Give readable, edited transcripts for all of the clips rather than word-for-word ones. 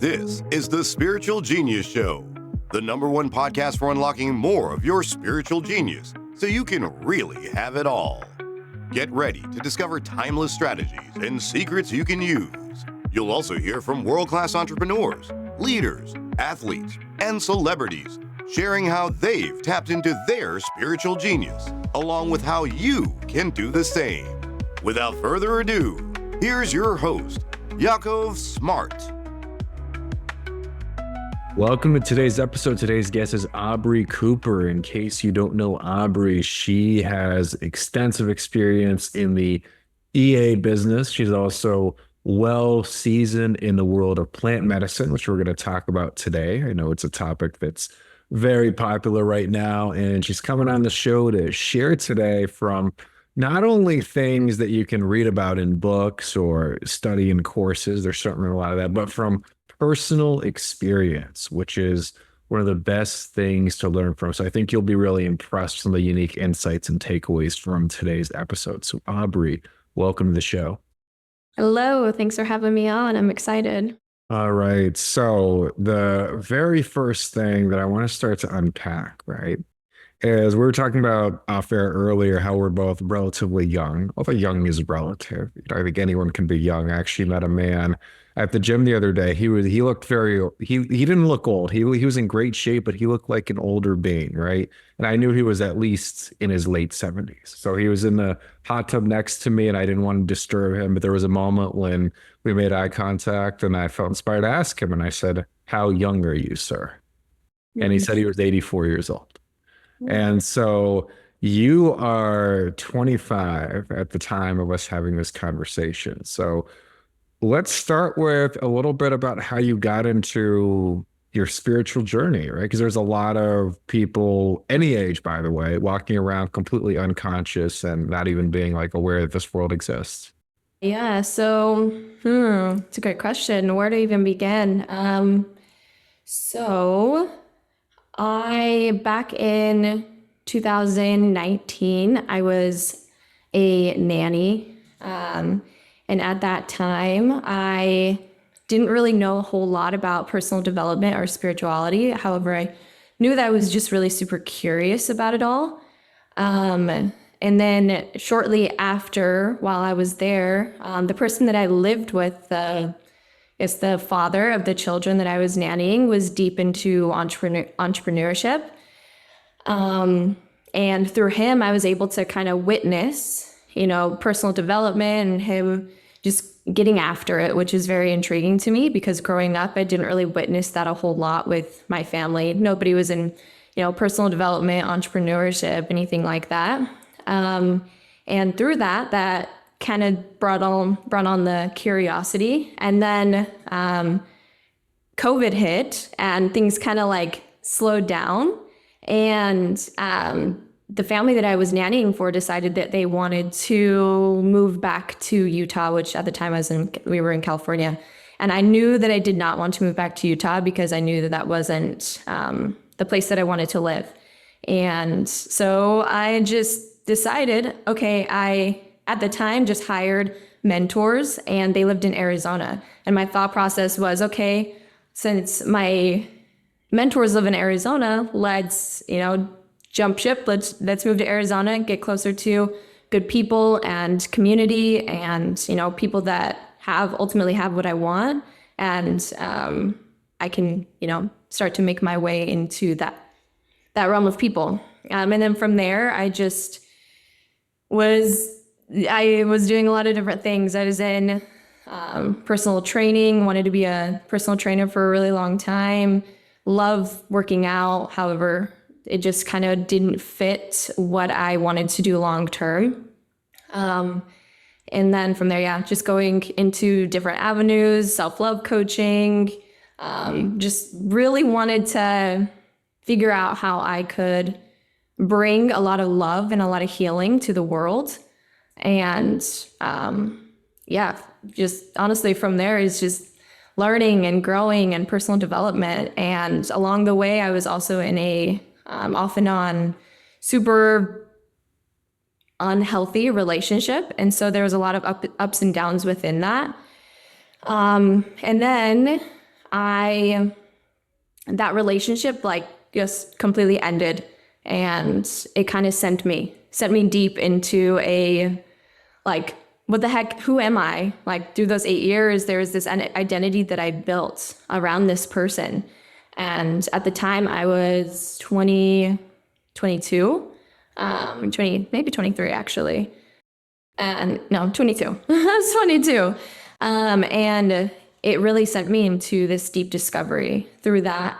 This is the Spiritual Genius Show, the #1 podcast for unlocking more of your spiritual genius so you can really have it all. Get ready to discover timeless strategies and secrets you can use. You'll also hear from world-class entrepreneurs, leaders, athletes, and celebrities sharing how they've tapped into their spiritual genius, along with how you can do the same. Without further ado, here's your host, Yakov Smart. Welcome to today's episode. Today's guest is Aubree Cooper. In case you don't know Aubree, she has extensive experience in the EA business. She's also well seasoned in the world of plant medicine, which we're going to talk about today. I know it's a topic that's very popular right now, and she's coming on the show to share today from not only things that you can read about in books or study in courses, there's certainly a lot of that, but from personal experience, which is one of the best things to learn from. So I think you'll be really impressed with some of the unique insights and takeaways from today's episode. So Aubree, welcome to the show. Hello, thanks for having me on. I'm excited. All right. So the very first thing that I want to start to unpack, right, is we were talking about off air earlier how we're both relatively young, although young is relative. I think anyone can be young. I actually met a man at the gym the other day. He looked he didn't look old. He was in great shape, but he looked like an older being, right? And I knew he was at least in his late 70s. So he was in the hot tub next to me and I didn't want to disturb him, but there was a moment when we made eye contact and I felt inspired to ask him. And I said, "How young are you, sir?" And he said he was 84 years old. And so you are 25 at the time of us having this conversation. So let's start with a little bit about how you got into your spiritual journey, right? Because there's a lot of people, any age, by the way, walking around completely unconscious and not even being like aware that this world exists. Yeah, so it's a great question. Where to even begin? So back in 2019, I was a nanny. And at that time, I didn't really know a whole lot about personal development or spirituality. However, I knew that I was just really super curious about it all. And then shortly after, while I was there, the person that I lived with, is the father of the children that I was nannying, was deep into entrepreneurship. And through him, I was able to kind of witness, personal development and him just getting after it, which is very intriguing to me because growing up, I didn't really witness that a whole lot with my family. Nobody was in, personal development, entrepreneurship, anything like that. And through that kind of brought on the curiosity. And then COVID hit and things kind of like slowed down. And the family that I was nannying for decided that they wanted to move back to Utah, which at the time we were in California. And I knew that I did not want to move back to Utah because I knew that wasn't the place that I wanted to live. And so I just decided, okay, I, at the time, just hired mentors and they lived in Arizona. And my thought process was, okay, since my mentors live in Arizona, let's, jump ship. Let's move to Arizona and get closer to good people and community and, people that ultimately have what I want. And I can, start to make my way into that realm of people. And then from there, I was doing a lot of different things. I was in personal training, wanted to be a personal trainer for a really long time, love working out. However, it just kind of didn't fit what I wanted to do long term. And then from there, just going into different avenues, self-love coaching, just really wanted to figure out how I could bring a lot of love and a lot of healing to the world. And just honestly from there is just learning and growing and personal development. And along the way, I was also in a off and on super unhealthy relationship. And so there was a lot of ups and downs within that. And then that relationship like just completely ended, and it kind of sent me deep into a like, what the heck, who am I? Like through those 8 years, there was this identity that I built around this person. And at the time I was 20, 22, 20, maybe 23 actually. And no, 22. I was 22. And it really sent me into this deep discovery. Through that,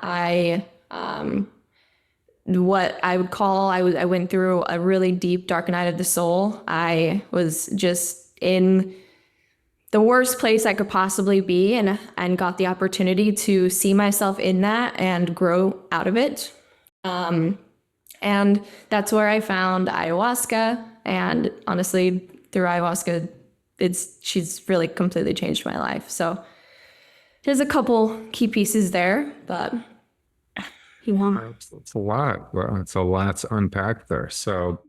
what I would call, I went through a really deep dark night of the soul. I was just in the worst place I could possibly be, and got the opportunity to see myself in that and grow out of it. And that's where I found ayahuasca. And honestly, through ayahuasca, she's really completely changed my life. So there's a couple key pieces there, but It's a lot. Well, it's a lot to unpack there. So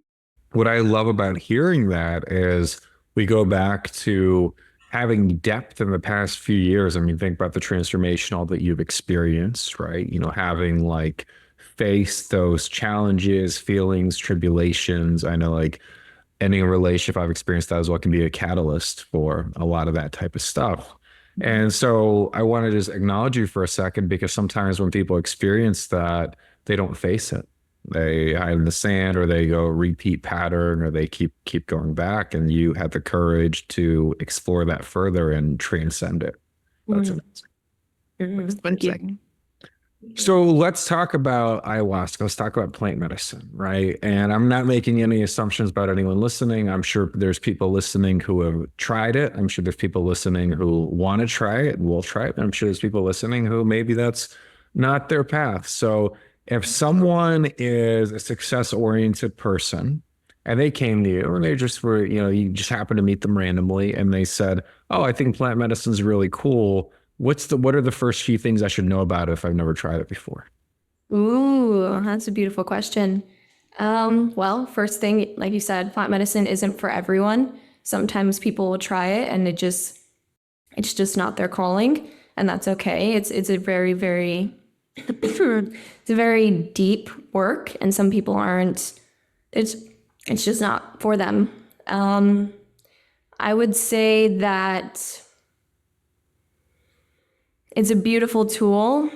what I love about hearing that is we go back to having depth in the past few years. I mean, think about the transformational that you've experienced, right? You know, having like faced those challenges, feelings, tribulations. I know like ending a relationship, I've experienced that as well, can be a catalyst for a lot of that type of stuff. And so I want to just acknowledge you for a second, because sometimes when people experience that, they don't face it. They hide in the sand, or they go repeat pattern, or they keep going back. And you had the courage to explore that further and transcend it. That's amazing. Thank you. So let's talk about ayahuasca. Let's talk about plant medicine, right? And I'm not making any assumptions about anyone listening. I'm sure there's people listening who have tried it. I'm sure there's people listening who want to try it and will try it. And I'm sure there's people listening who maybe that's not their path. So if someone is a success-oriented person and they came to you, or they just were, you know, you just happened to meet them randomly and they said, oh, I think plant medicine is really cool. What are the first few things I should know about it if I've never tried it before? Ooh, that's a beautiful question. Well, first thing, like you said, plant medicine isn't for everyone. Sometimes people will try it and it's just not their calling, and that's okay. It's a very, very it's a very deep work, and some people aren't. It's just not for them. I would say that it's a beautiful tool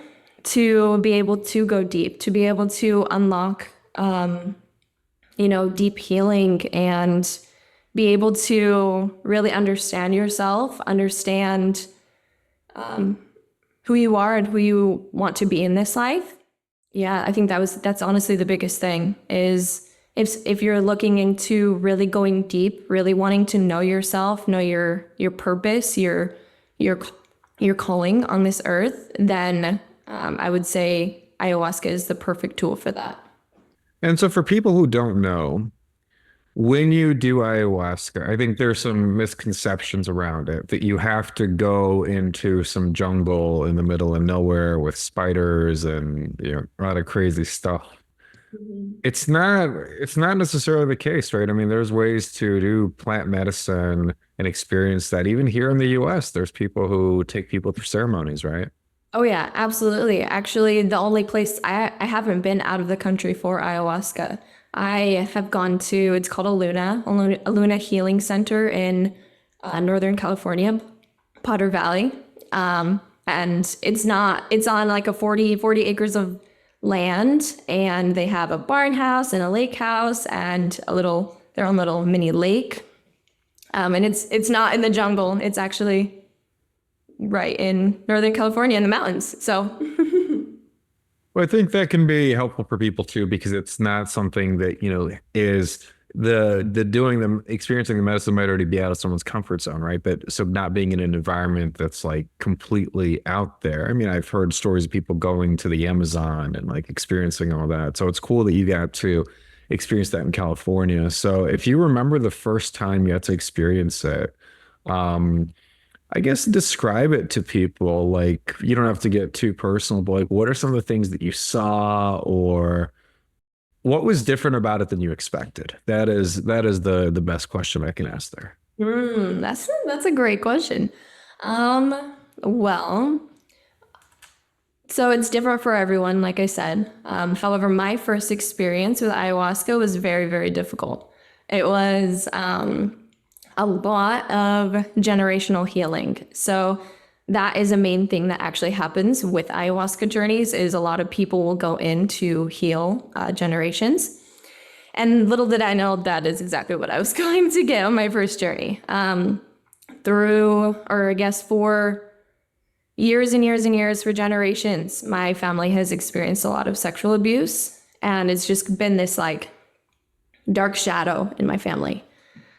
to be able to go deep, to be able to unlock, deep healing, and be able to really understand yourself, understand who you are and who you want to be in this life. Yeah, I think that's honestly the biggest thing, is if you're looking into really going deep, really wanting to know yourself, know your purpose, your calling on this earth, then I would say ayahuasca is the perfect tool for that. And so for people who don't know, when you do ayahuasca, I think there's some misconceptions around it, that you have to go into some jungle in the middle of nowhere with spiders and, you know, a lot of crazy stuff. Mm-hmm. It's not necessarily the case, right? I mean, there's ways to do plant medicine and experience that. Even here in the US, there's people who take people through ceremonies, right? Oh yeah, absolutely. Actually, the only place I haven't been out of the country for ayahuasca. I have gone to, it's called a Luna Healing Center in Northern California, Potter Valley. And it's on like a 40 acres of land, and they have a barn house and a lake house and their own little mini lake. And it's not in the jungle. It's actually right in Northern California in the mountains. So Well, I think that can be helpful for people too, because it's not something that, you know, is experiencing the medicine might already be out of someone's comfort zone, right? But so not being in an environment that's like completely out there. I mean, I've heard stories of people going to the Amazon and like experiencing all that. So it's cool that you got to experience that in California. So if you remember the first time you had to experience it, I guess describe it to people. Like, you don't have to get too personal, but like, what are some of the things that you saw, or what was different about it than you expected? That is the best question I can ask there. that's a great question. Well, So it's different for everyone, like I said. However, my first experience with ayahuasca was very, very difficult. It was a lot of generational healing. So that is a main thing that actually happens with ayahuasca journeys is a lot of people will go in to heal generations. And little did I know that is exactly what I was going to get on my first journey. For years and years and years, for generations, my family has experienced a lot of sexual abuse. And it's just been this like dark shadow in my family.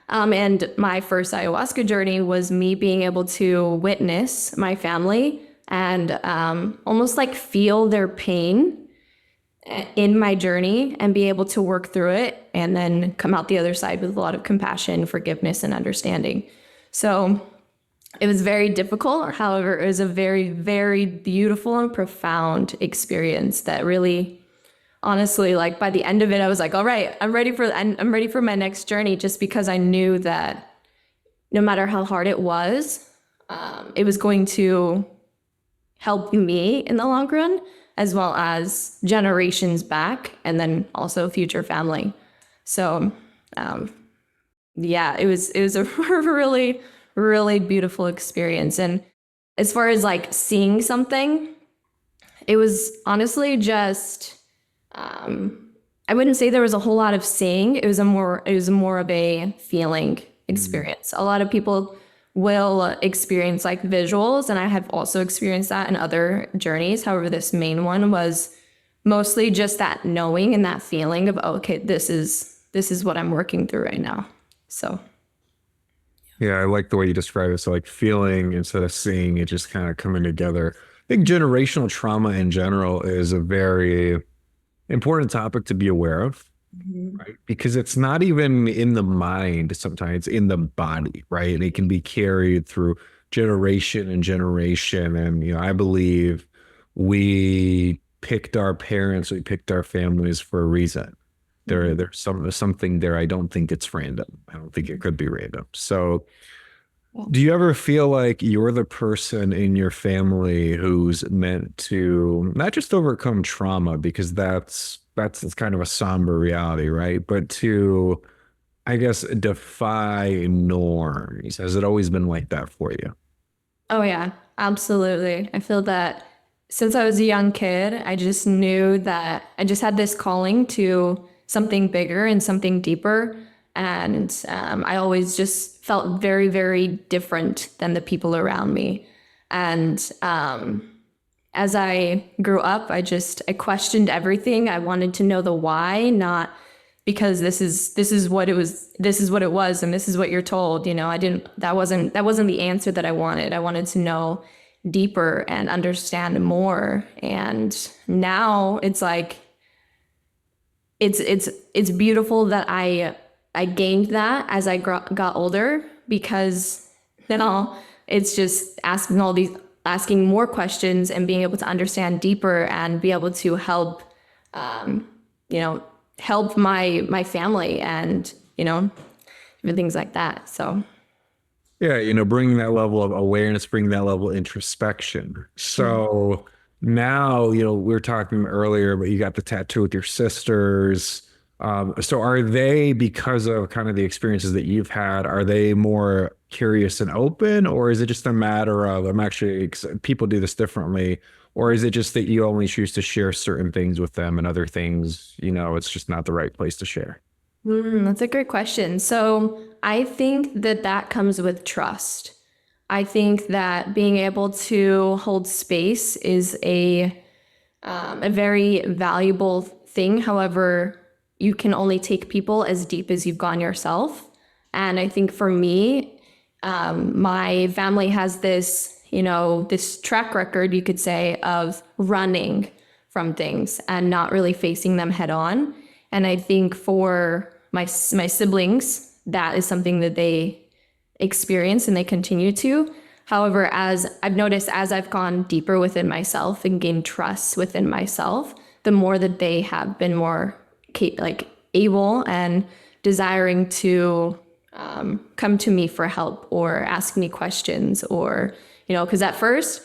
And my first ayahuasca journey was me being able to witness my family and almost like feel their pain in my journey and be able to work through it and then come out the other side with a lot of compassion, forgiveness, and understanding. So it was very difficult. However, it was a very, very beautiful and profound experience that really, honestly, like by the end of it, I was like, all right, I'm ready for my next journey, just because I knew that no matter how hard it was going to help me in the long run, as well as generations back, and then also future family. So, it was a really, really beautiful experience. And as far as like seeing something, it was honestly just, I wouldn't say there was a whole lot of seeing. It was more of a feeling experience. A lot of people will experience like visuals, and I have also experienced that in other journeys. However, this main one was mostly just that knowing and that feeling of, oh, okay, this is what I'm working through right now. So Yeah, I like the way you describe it. So like feeling instead of seeing, it just kind of coming together. I think generational trauma in general is a very important topic to be aware of, right? Because it's not even in the mind, sometimes it's in the body, right? And it can be carried through generation and generation. And, I believe we picked our parents, we picked our families for a reason. There's something there. I don't think it's random. I don't think it could be random. So do you ever feel like you're the person in your family who's meant to not just overcome trauma, because that's kind of a somber reality, right? But to, I guess, defy norms. Has it always been like that for you? oh yeah, absolutely. I feel that since I was a young kid, I just knew that I just had this calling to something bigger and something deeper. And I always just felt very, very different than the people around me. And as I grew up, I questioned everything. I wanted to know the why, not because this is what it was, and this is what you're told. That wasn't the answer that I wanted. I wanted to know deeper and understand more. And now it's like it's beautiful that I gained that as I got older, because now it's just asking more questions and being able to understand deeper and be able to help help my family and even things like that. So Yeah, bringing that level of awareness, bringing that level of introspection. So now, we were talking earlier, but you got the tattoo with your sisters. So are they, because of kind of the experiences that you've had, are they more curious and open, or is it just a matter of, people do this differently, or is it just that you only choose to share certain things with them and other things, it's just not the right place to share? That's a great question. So I think that comes with trust. I think that being able to hold space is a very valuable thing. However, you can only take people as deep as you've gone yourself. And I think for me, my family has this, this track record, you could say, of running from things and not really facing them head on. And I think for my siblings, that is something that they experience and they continue to. However, as I've noticed, as I've gone deeper within myself and gained trust within myself, the more that they have been more able and desiring to come to me for help or ask me questions, or because at first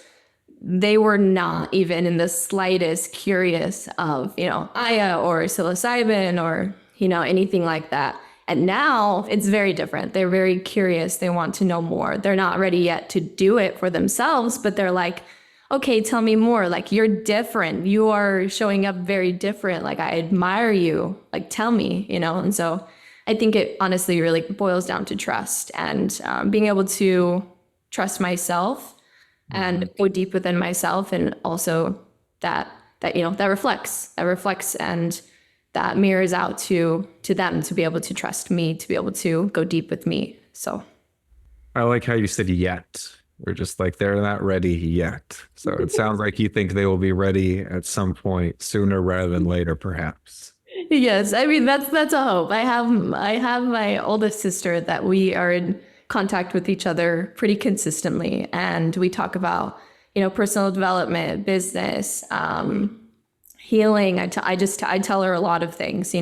they were not even in the slightest curious of, Aya or psilocybin or, anything like that. And now it's very different. They're very curious. They want to know more. They're not ready yet to do it for themselves, but they're like, okay, tell me more. Like, you're different. You are showing up very different. Like, I admire you. Like, tell me, And so I think it honestly really boils down to trust and being able to trust myself and go deep within myself. And also that reflects and that mirrors out to them to be able to trust me, to be able to go deep with me. So I like how you said yet. We're just like, they're not ready yet. So it sounds like you think they will be ready at some point sooner rather than later, perhaps. Yes, I mean that's a hope. I have my oldest sister that we are in contact with each other pretty consistently, and we talk about personal development, business, healing. I tell her a lot of things,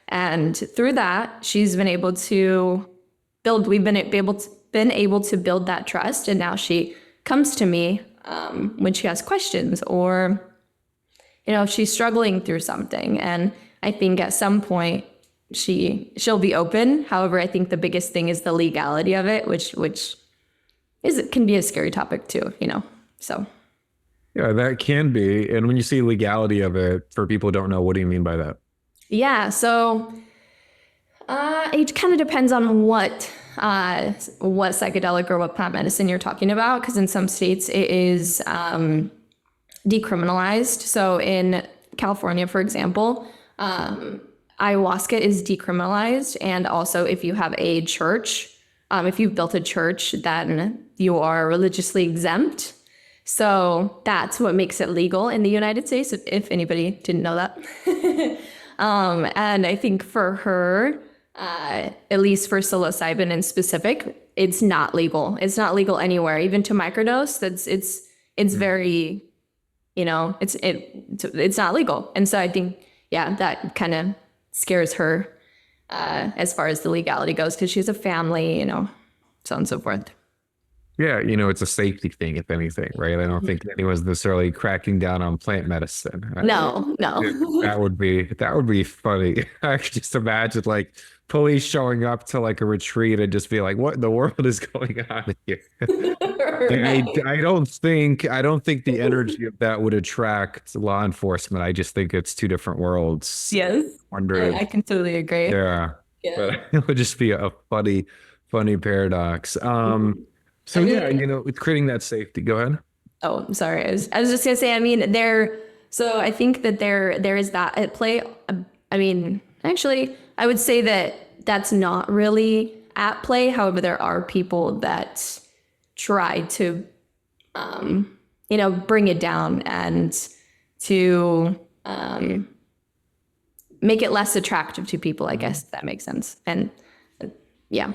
and through that she's been able to build. We've been able to build that trust, and now she comes to me when she has questions or if she's struggling through something. And I think at some point she'll be open. However, I think the biggest thing is the legality of it, which can be a scary topic too, So yeah, that can be. And when you say legality of it, for people who don't know, what do you mean by that? Yeah, so it kind of depends on what psychedelic or what plant medicine you're talking about, because in some states it is decriminalized. So in California, for example, ayahuasca is decriminalized. And also if you have a church, if you've built a church, then you are religiously exempt. So that's what makes it legal in the United States, if anybody didn't know that. And I think for her, at least for psilocybin in specific, it's not legal. It's not legal anywhere, even to microdose. It's very, it's not legal. And so I think, that kind of scares her as far as the legality goes, because she has a family, so on and so forth. Yeah, it's a safety thing, if anything, right? I don't think anyone's necessarily cracking down on plant medicine. No. That would be funny. I could just imagine like police showing up to like a retreat and just be like, "What in the world is going on here?" I don't think the energy of that would attract law enforcement. I just think it's two different worlds. Yes, I can totally agree. Yeah, but it would just be a funny paradox. So with creating that safety. Go ahead. Oh, I'm sorry. I was just gonna say. I mean, So I think that there is that at play. I mean, actually, I would say that that's not really at play. However, there are people that try to, bring it down and to make it less attractive to people. I guess that makes sense. And yeah.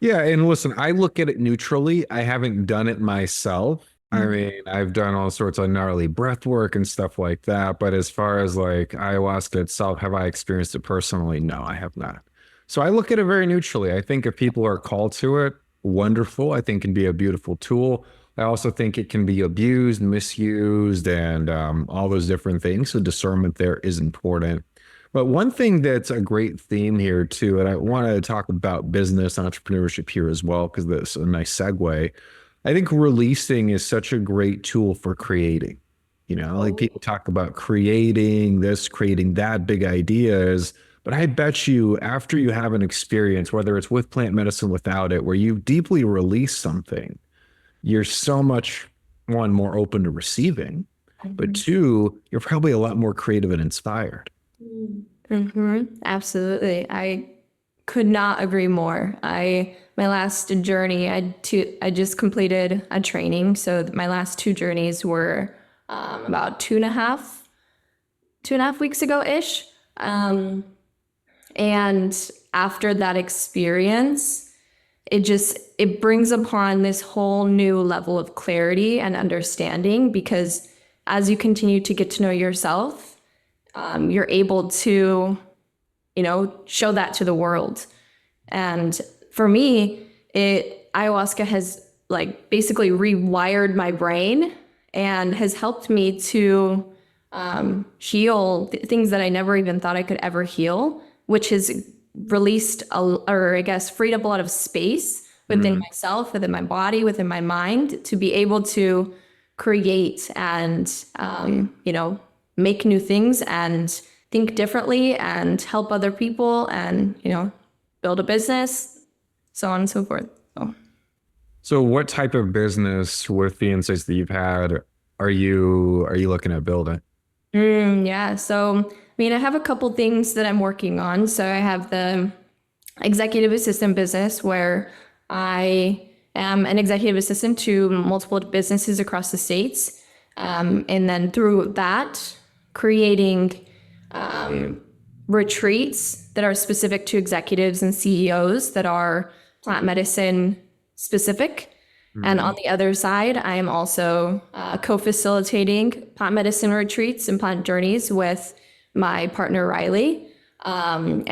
Yeah, and listen, I look at it neutrally. I haven't done it myself. I mean, I've done all sorts of gnarly breath work and stuff like that. But as far as like ayahuasca itself, have I experienced it personally? No, I have not. So I look at it very neutrally. I think if people are called to it, wonderful. I think it can be a beautiful tool. I also think it can be abused, misused, and all those different things. So discernment there is important. But one thing that's a great theme here too, and I want to talk about business entrepreneurship here as well, because that's a nice segue. I think releasing is such a great tool for creating. Like people talk about creating this, creating that, big ideas. But I bet you after you have an experience, whether it's with plant medicine, without it, where you deeply release something, you're so much, one, more open to receiving, but two, you're probably a lot more creative and inspired. Absolutely. I could not agree more. My last journey, I just completed a training. So my last two journeys were about two and a half weeks ago-ish. And after that experience, it brings upon this whole new level of clarity and understanding, because as you continue to get to know yourself, you're able to, show that to the world. And for me, ayahuasca has like basically rewired my brain and has helped me to heal things that I never even thought I could ever heal, which has released or I guess freed up a lot of space within myself, within my body, within my mind, to be able to create and make new things and think differently and help other people and build a business, so on and so forth. So what type of business, with the insights that you've had, are you looking at building? Yeah. So, I have a couple things that I'm working on. So I have the executive assistant business where I am an executive assistant to multiple businesses across the states. And then through that, creating retreats that are specific to executives and CEOs that are plant medicine specific. And on the other side, I am also co-facilitating plant medicine retreats and plant journeys with my partner, Riley. And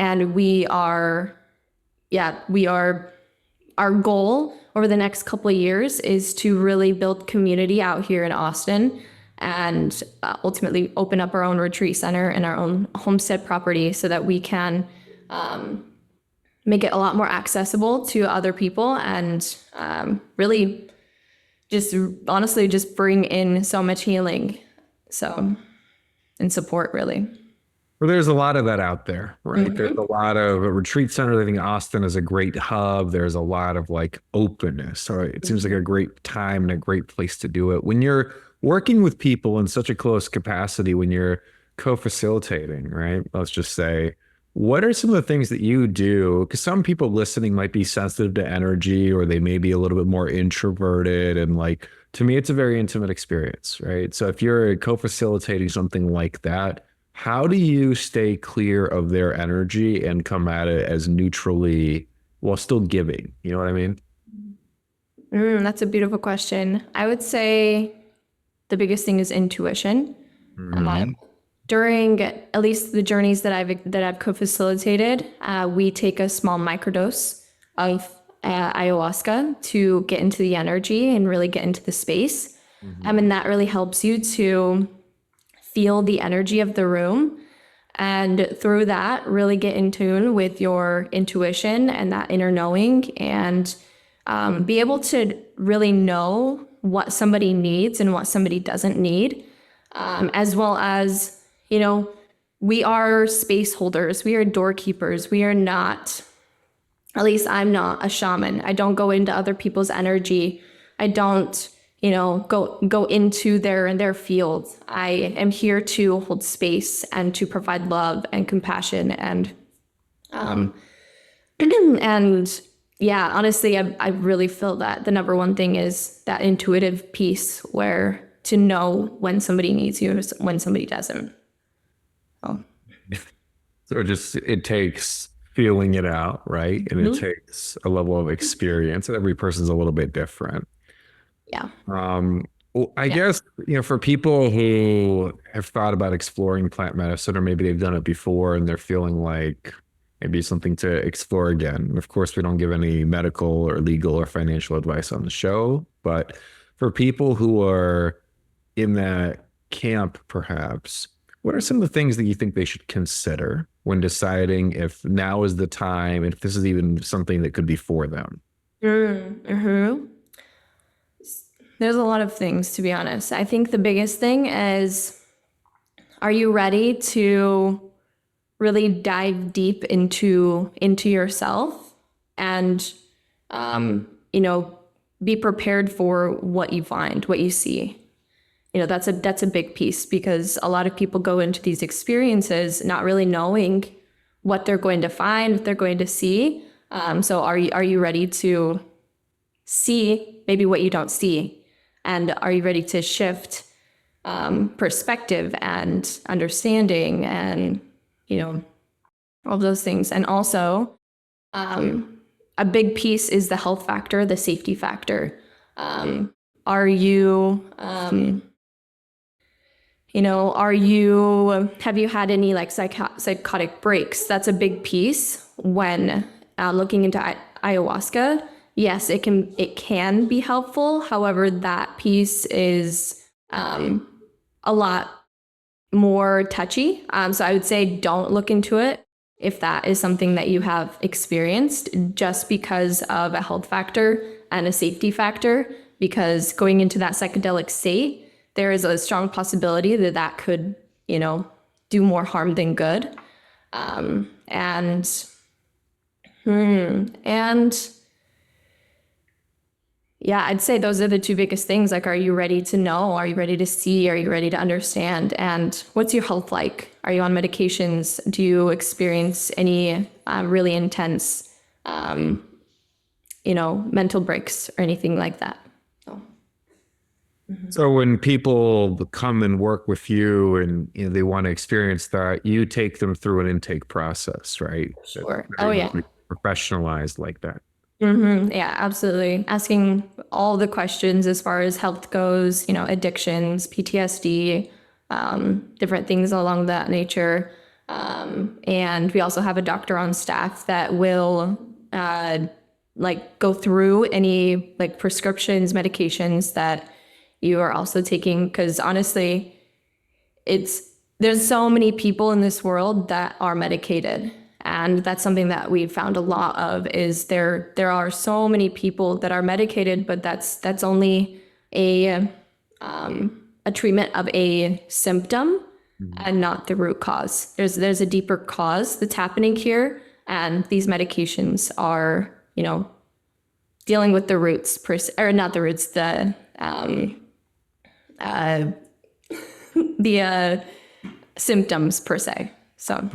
our goal over the next couple of years is to really build community out here in Austin and ultimately open up our own retreat center and our own homestead property so that we can make it a lot more accessible to other people and really just honestly just bring in so much healing and support, really. Well, there's a lot of that out there, right? There's a lot of retreat centers. I think Austin is a great hub. There's a lot of openness. So it seems like a great time and a great place to do it. When you're working with people in such a close capacity, when you're co-facilitating, right? Let's just say, what are some of the things that you do? Because some people listening might be sensitive to energy, or they may be a little bit more introverted. And to me, it's a very intimate experience, right? So if you're co-facilitating something like that, how do you stay clear of their energy and come at it as neutrally while still giving? You know what I mean? That's a beautiful question. I would say the biggest thing is intuition. During at least the journeys that I've co-facilitated, we take a small microdose of ayahuasca to get into the energy and really get into the space. And that really helps you to feel the energy of the room, and through that really get in tune with your intuition and that inner knowing, and be able to really know what somebody needs and what somebody doesn't need, as well as we are space holders. We are doorkeepers. We are not, at least I'm not a shaman. I don't go into other people's energy. I don't, go into their field. I am here to hold space and to provide love and compassion and, and yeah, honestly, I really feel that the number one thing is that intuitive piece, where to know when somebody needs you and when somebody doesn't. So it takes feeling it out, right? And it takes a level of experience. Every person's a little bit different. Yeah. Well, I guess, for people who have thought about exploring plant medicine, or maybe they've done it before and they're feeling like maybe something to explore again. And of course, we don't give any medical or legal or financial advice on the show, but for people who are in that camp, perhaps, what are some of the things that you think they should consider when deciding if now is the time, and if this is even something that could be for them? There's a lot of things, to be honest. I think the biggest thing is, are you ready to really dive deep into yourself and, be prepared for what you find, what you see? That's a big piece, because a lot of people go into these experiences not really knowing what they're going to find, what they're going to see. So are you ready to see maybe what you don't see? And are you ready to shift perspective and understanding and, all those things? And also, a big piece is the health factor, the safety factor. Have you had any psychotic breaks? That's a big piece when looking into ayahuasca. Yes, it can be helpful. However, that piece is a lot more touchy. So I would say don't look into it if that is something that you have experienced, just because of a health factor and a safety factor, because going into that psychedelic state, there is a strong possibility that that could, do more harm than good. And yeah, I'd say those are the two biggest things. Like, are you ready to know? Are you ready to see? Are you ready to understand? And what's your health like? Are you on medications? Do you experience any really intense, mental breaks or anything like that? So when people come and work with you and they want to experience that, you take them through an intake process, right? Sure. Oh, yeah. Professionalized like that. Yeah, absolutely. Asking all the questions as far as health goes, addictions, PTSD, different things along that nature. And we also have a doctor on staff that will go through any prescriptions, medications that you are also taking, because honestly, there's so many people in this world that are medicated. And that's something that we've found a lot of, is there are so many people that are medicated, but that's only a treatment of a symptom and not the root cause. There's a deeper cause that's happening here, and these medications are, dealing with the roots or not the roots, the symptoms per se. So.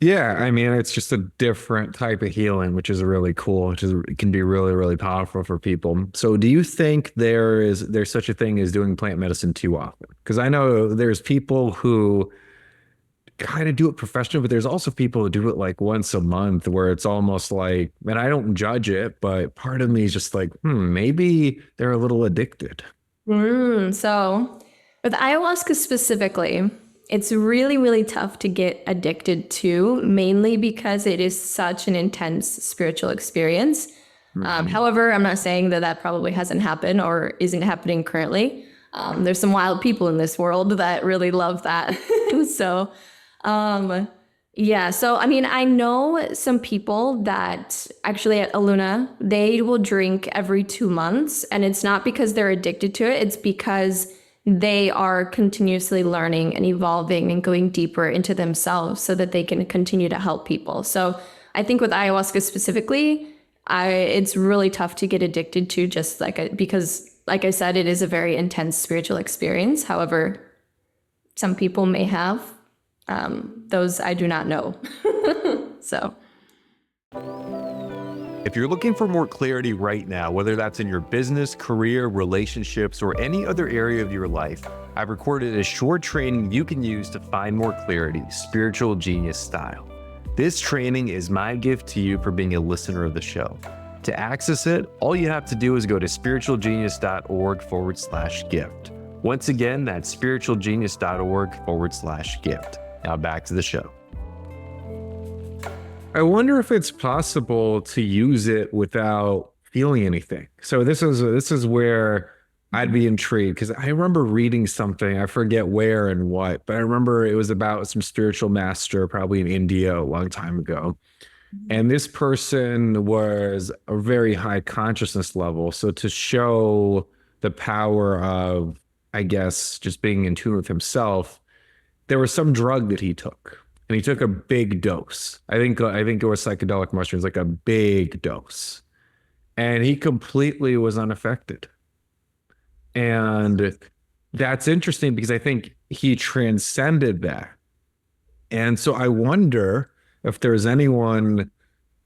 Yeah, I mean, it's just a different type of healing, which is really cool, it can be really, really powerful for people. So do you think there's such a thing as doing plant medicine too often? Because I know there's people who kind of do it professionally, but there's also people who do it like once a month, where it's almost like, and I don't judge it, but part of me is just like, maybe they're a little addicted. So with ayahuasca specifically, it's really, really tough to get addicted to, mainly because it is such an intense spiritual experience. However, I'm not saying that probably hasn't happened or isn't happening currently. There's some wild people in this world that really love that. So, so I mean, I know some people that actually at Aluna, they will drink every 2 months, and it's not because they're addicted to it. It's because they are continuously learning and evolving and going deeper into themselves so that they can continue to help people. So I think with ayahuasca specifically, it's really tough to get addicted to, because like I said, it is a very intense spiritual experience. However, some people may have, those I do not know. So. If you're looking for more clarity right now, whether that's in your business, career, relationships, or any other area of your life, I've recorded a short training you can use to find more clarity, spiritual genius style. This training is my gift to you for being a listener of the show. To access it, all you have to do is go to spiritualgenius.org/gift. Once again, that's spiritualgenius.org/gift. Now back to the show. I wonder if it's possible to use it without feeling anything. So this is where I'd be intrigued, because I remember reading something, I forget where and what, but I remember it was about some spiritual master, probably in India a long time ago. And this person was a very high consciousness level. So to show the power of, I guess, just being in tune with himself, there was some drug that he took. And he took a big dose. I think it was psychedelic mushrooms, like a big dose. And he completely was unaffected. And that's interesting, because I think he transcended that. And so I wonder if there's anyone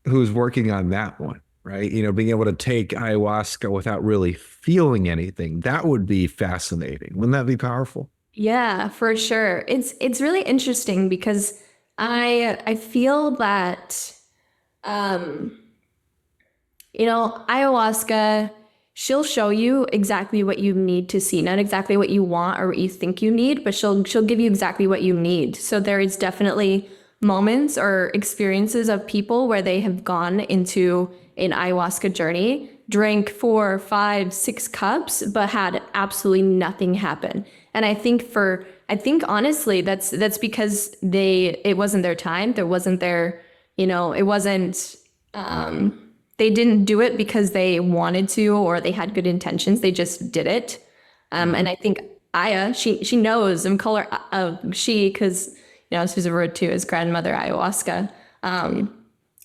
who's working on that one, right? Being able to take ayahuasca without really feeling anything. That would be fascinating. Wouldn't that be powerful? Yeah, for sure. It's really interesting, because I feel that, ayahuasca, she'll show you exactly what you need to see, not exactly what you want or what you think you need, but she'll give you exactly what you need. So there is definitely moments or experiences of people where they have gone into an ayahuasca journey drank 4, 5, 6 cups, but had absolutely nothing happen. And I think honestly, that's because it wasn't their time. There wasn't their, it wasn't, they didn't do it because they wanted to or they had good intentions. They just did it. And I think Aya, she knows, and call her she, because she's referred to as grandmother ayahuasca.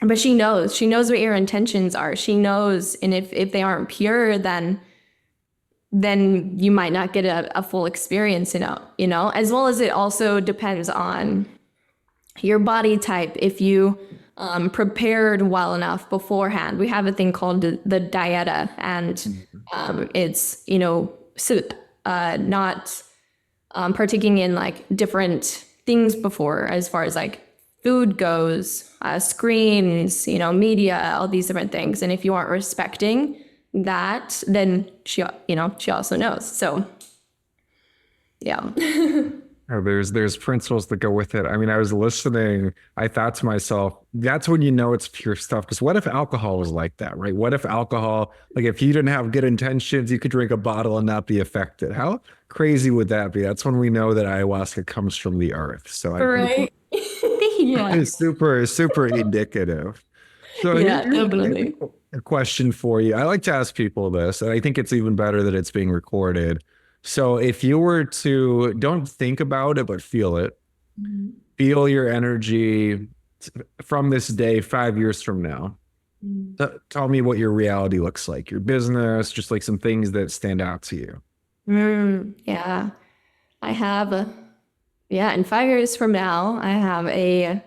But she knows what your intentions are. She knows, and if they aren't pure, then you might not get a full experience, as well as it also depends on your body type. If you prepared well enough beforehand, we have a thing called the dieta, and it's, not partaking in like different things before, as far as like food goes, screens, media, all these different things. And if you aren't respecting that, then she also knows. So yeah. There's principles that go with it. I mean, I was listening, I thought to myself, that's when you know it's pure stuff. Because what if alcohol was like that, right? What if alcohol, like if you didn't have good intentions, you could drink a bottle and not be affected? How crazy would that be? That's when we know that ayahuasca comes from the earth. So right. Yeah. It's super indicative. So yeah, definitely. A question for you. I like to ask people this, and I think it's even better that it's being recorded. So if you were to, don't think about it, but feel it, feel your energy from this day, 5 years from now. Tell me what your reality looks like, your business, just like some things that stand out to you. Yeah, I have in 5 years from now, I have a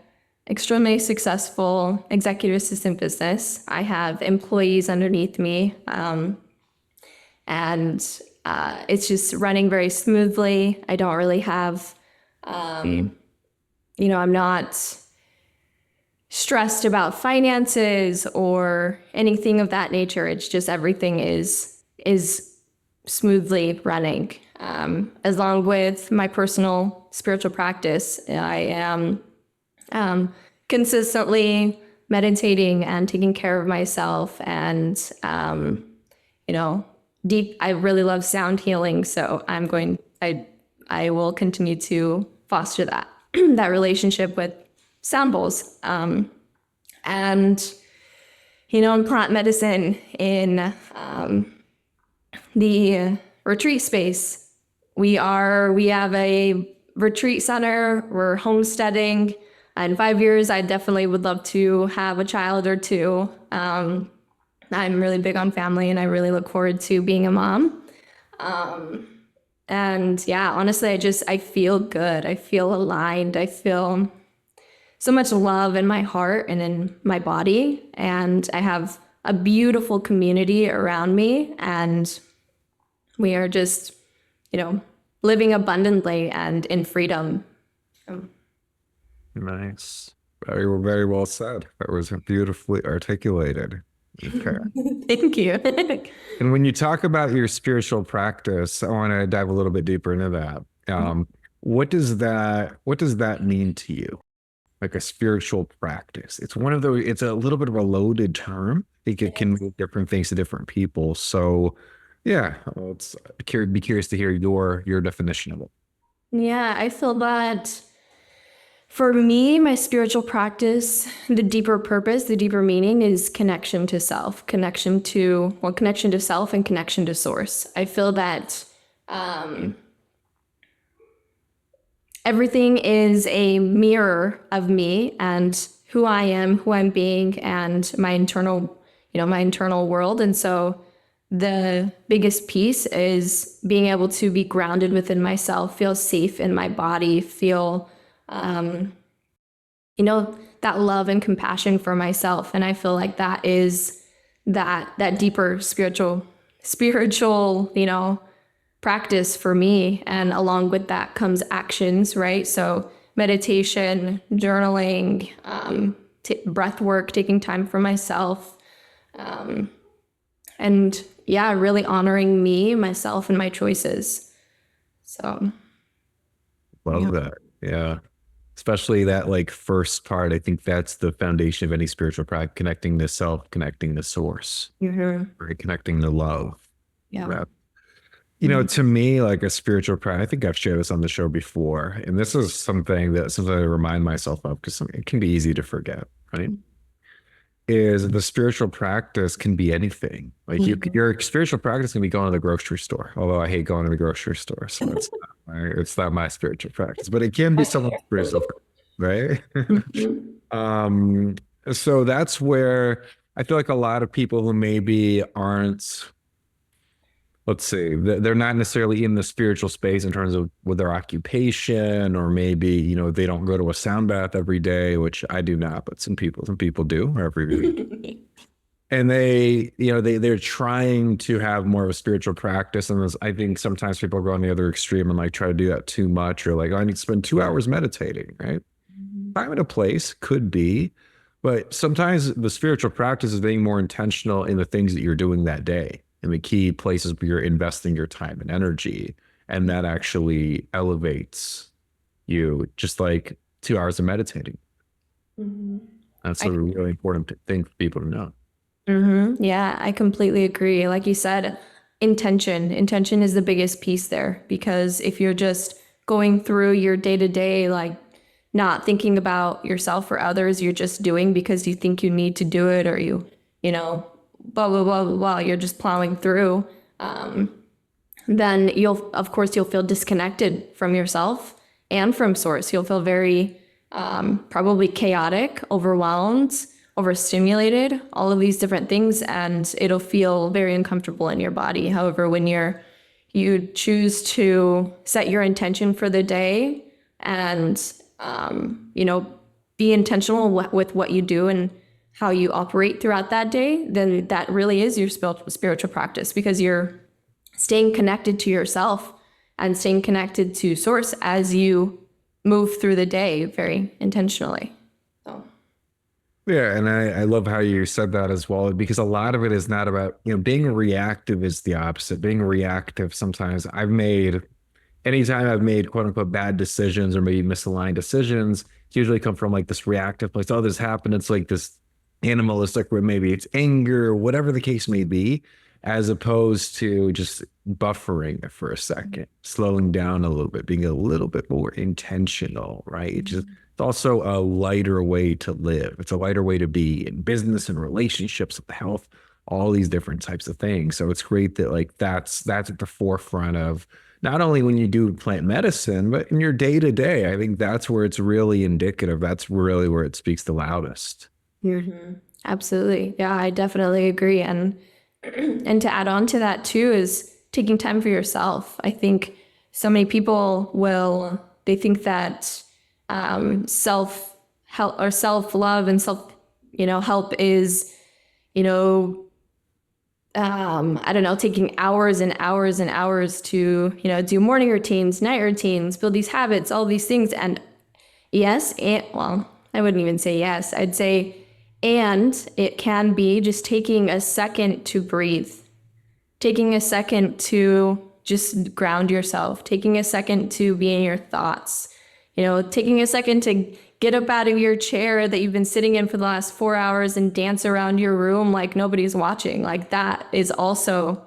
extremely successful executive assistant business. I have employees underneath me, and it's just running very smoothly. I don't really have, I'm not stressed about finances or anything of that nature. It's just everything is smoothly running. Along with my personal spiritual practice, I am consistently meditating and taking care of myself, and I really love sound healing, so I will continue to foster that that relationship with sound bowls, and in plant medicine, in the retreat space. We have a retreat center. We're homesteading. In 5 years, I definitely would love to have a child or two. I'm really big on family, and I really look forward to being a mom. And yeah, honestly, I feel good. I feel aligned. I feel so much love in my heart and in my body. And I have a beautiful community around me, and we are just, living abundantly and in freedom. Nice. Very, very well said. That was beautifully articulated. Okay. Thank you. And when you talk about your spiritual practice, I want to dive a little bit deeper into that. What does that mean to you? Like a spiritual practice. It's it's a little bit of a loaded term. I think it can mean different things to different people. So yeah, be curious to hear your definition of it. Yeah, I feel that for me, my spiritual practice, the deeper purpose, the deeper meaning is connection to self, connection to self and connection to source. I feel that everything is a mirror of me and who I am, who I'm being, and my internal world. And so the biggest piece is being able to be grounded within myself, feel safe in my body, feel that love and compassion for myself. And I feel like that is that deeper spiritual, practice for me. And along with that comes actions, right? So meditation, journaling, breath work, taking time for myself, and yeah, really honoring me, myself, and my choices. So love that. Yeah. especially that like first part. I think that's the foundation of any spiritual practice, connecting to self, connecting to source, right? Connecting to love. Yeah. Right? You know, to me, like a spiritual practice, I think I've shared this on the show before, and this is something that sometimes I remind myself of because it can be easy to forget, right? Is the spiritual practice can be anything. Like your spiritual practice can be going to the grocery store, although I hate going to the grocery store, so it's not my spiritual practice, but it can be someone's spiritual practice, right? So that's where I feel like a lot of people who maybe aren't, let's see, they're not necessarily in the spiritual space in terms of with their occupation, or maybe, you know, they don't go to a sound bath every day, which I do not, but some people do every week. And they, you know, they're trying to have more of a spiritual practice. And I think sometimes people go on the other extreme and like try to do that too much, or like, oh, I need to spend 2 hours meditating, right? Time and a place could be, but sometimes the spiritual practice is being more intentional in the things that you're doing that day, and the key places where you're investing your time and energy. And that actually elevates you, just like 2 hours of meditating. That's a really important thing for people to know. Yeah, I completely agree. Like you said, intention is the biggest piece there, because if you're just going through your day to day, like not thinking about yourself or others, you're just doing because you think you need to do it, or you know, blah, blah, blah, blah, blah, you're just plowing through, then you'll feel disconnected from yourself and from source. You'll feel very probably chaotic, overwhelmed, overstimulated, all of these different things, and it'll feel very uncomfortable in your body. However, when you choose to set your intention for the day and you know, be intentional with what you do and how you operate throughout that day, then that really is your spiritual practice, because you're staying connected to yourself and staying connected to source as you move through the day very intentionally. So. Yeah, and I love how you said that as well, because a lot of it is not about, you know, being reactive is the opposite. Being reactive, sometimes anytime I've made quote unquote bad decisions or maybe misaligned decisions, it's usually come from like this reactive place. Oh, this happened. It's like this animalistic, where maybe it's anger or whatever the case may be, as opposed to just buffering it for a second, slowing down a little bit, being a little bit more intentional, right? It's also a lighter way to live. It's a lighter way to be in business and relationships, health, all these different types of things. So it's great that like that's at the forefront of not only when you do plant medicine, but in your day to day. I think that's where it's really indicative. That's really where it speaks the loudest. Absolutely. Yeah, I definitely agree. And to add on to that too is taking time for yourself. I think so many people they think that self-help or self-love and help is, I don't know, taking hours and hours and hours to, do morning routines, night routines, build these habits, all these things. And yes, I wouldn't even say yes. I'd say, and it can be just taking a second to breathe, taking a second to just ground yourself, taking a second to be in your thoughts, taking a second to get up out of your chair that you've been sitting in for the last 4 hours and dance around your room like nobody's watching. Like that is also,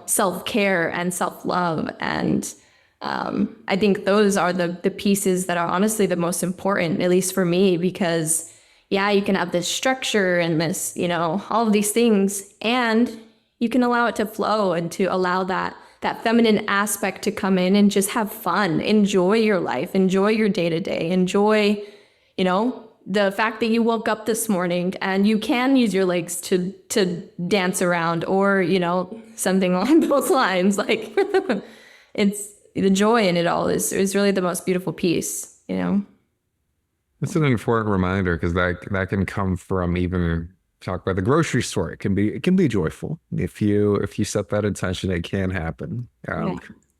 self-care and self-love. And I think those are the pieces that are honestly the most important, at least for me, because yeah, you can have this structure and this, all of these things, and you can allow it to flow and to allow that feminine aspect to come in and just have fun, enjoy your life, enjoy your day to day, enjoy, the fact that you woke up this morning and you can use your legs to dance around, or, something along those lines. Like it's the joy in it all is really the most beautiful piece, It's an important reminder, because that can come from, even talk about the grocery store. It can be joyful if you set that intention. It can happen.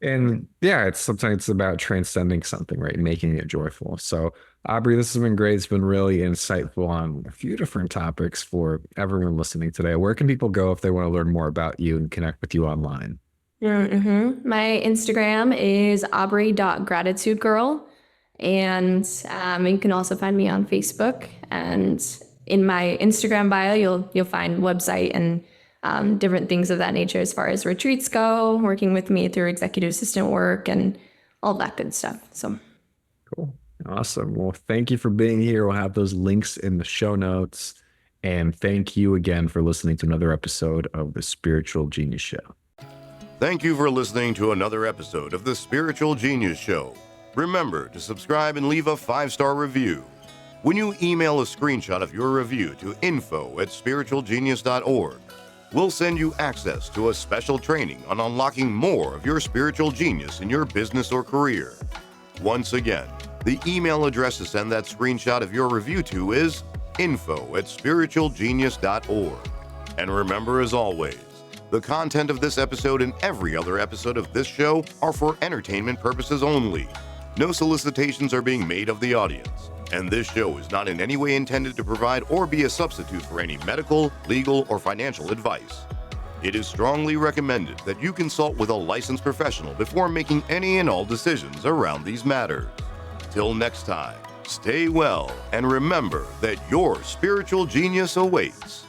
And yeah, sometimes it's about transcending something, right, and making it joyful. So Aubree, this has been great. It's been really insightful on a few different topics for everyone listening today. Where can people go if they want to learn more about you and connect with you online? My Instagram is aubree.gratitudegirl. And you can also find me on Facebook. And in my Instagram bio, you'll find website and different things of that nature as far as retreats go, working with me through executive assistant work and all that good stuff. So Cool. Awesome. Well, thank you for being here. We'll have those links in the show notes. And thank you again for listening to another episode of the Spiritual Genius Show. Thank you for listening to another episode of the Spiritual Genius Show. Remember to subscribe and leave a 5-star review. When you email a screenshot of your review to info@spiritualgenius.org, we'll send you access to a special training on unlocking more of your spiritual genius in your business or career. Once again, the email address to send that screenshot of your review to is info@spiritualgenius.org. And remember, as always, the content of this episode and every other episode of this show are for entertainment purposes only. No solicitations are being made of the audience, and this show is not in any way intended to provide or be a substitute for any medical, legal, or financial advice. It is strongly recommended that you consult with a licensed professional before making any and all decisions around these matters. Till next time, stay well and remember that your spiritual genius awaits.